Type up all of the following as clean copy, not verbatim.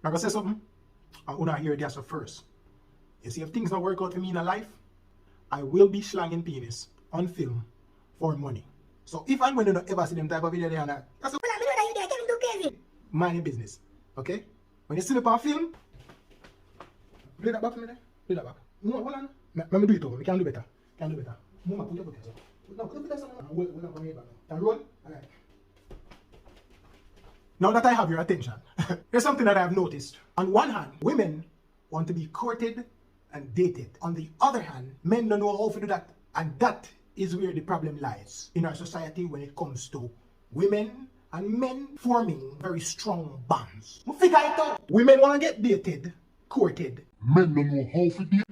I gonna say something. I wanna hear this first. You see, if things don't work out for me in life, I will be slanging penis on film for money. So if I'm going to ever see them type of video there, that's a mind your business. Okay? When you see me on film, play that back for me there. Play that back. No, hold on. Let me do it over. We can do better. Can do better. Mama, put your foot there. No, put your foot there. Hold on, come here back. Can roll? Alright. Now that I have your attention, here's something that I have noticed. On one hand, women want to be courted and dated. On the other hand, men don't know how to do that. And that is where the problem lies in our society when it comes to women and men forming very strong bonds. We figure it out. Women want to get dated, courted. Men don't know how to date,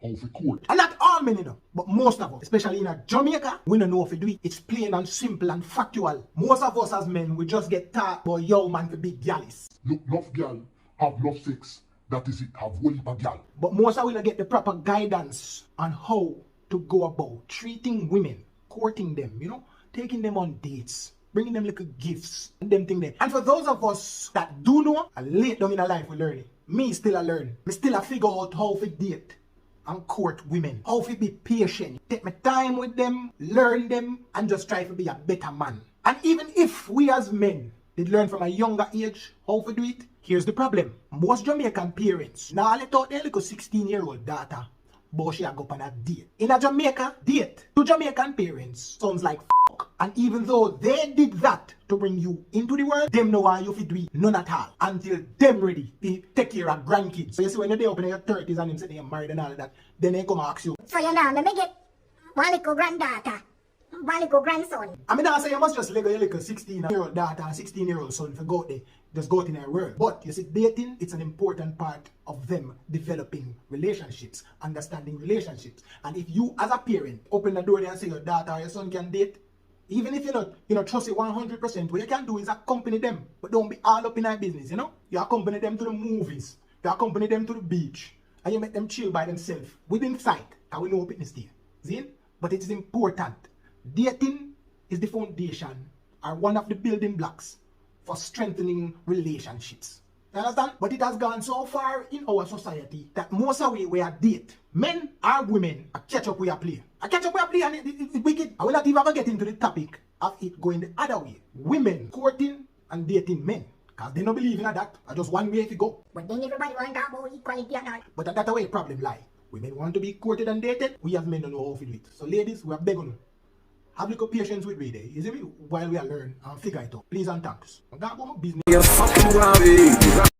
how to court. And not all men, you know, but most of us, especially in Jamaica, we don't know how to do it. It's plain and simple and factual. Most of us as men, we just get taught by young man to be gallus. Look, enough girl, have enough sex. That is it, have whole heap of girl. But most of we don't get the proper guidance on how to go about treating women, courting them, you know, taking them on dates, bringing them little gifts, and them thing there. And for those of us that do know, are late down in our life we learning. Me still a learn. Me still a figure out how to date and court women. How to be patient. Take my time with them, learn them, and just try to be a better man. And even if we as men did learn from a younger age how to do it, here's the problem. Most Jamaican parents now let out their little 16-year-old daughter, but she a go on a date. In a Jamaica, date to Jamaican parents sounds like fuck. And even though they did that to bring you into the world, them know why you fit do it none at all until them ready to take care of grandkids. So you see when you're up in your 30s and them say they're married and all of that, then they come and ask you. So you know, me get one little granddaughter, one little grandson. I mean, I say you must just let your little 16-year-old daughter and 16-year-old son for go out there. Just go out in their world. But you see, dating, it's an important part of them developing relationships, understanding relationships. And if you, as a parent, open the door there and say your daughter or your son can date, even if you're not, trust it 100%, what you can do is accompany them. But don't be all up in their business, you know? You accompany them to the movies. You accompany them to the beach. And you make them chill by themselves, within sight. Because we know fitness there. See? But it is important. Dating is the foundation, or one of the building blocks for strengthening relationships. You understand? But it has gone so far in our society that most of we are date. Men or women, a catch up we are play. A catch up we are play and it's wicked. I will not even get into the topic of it going the other way. Women courting and dating men. Because they don't believe in that. I just one way to go. But then everybody want to talk about equality and all. But that's where the problem lie. Women want to be courted and dated. We as men don't know how to do it. So ladies, we are begging you. Have a little patience with me there, you see me? While we are learning and figure it out. Please and thanks. I got my business.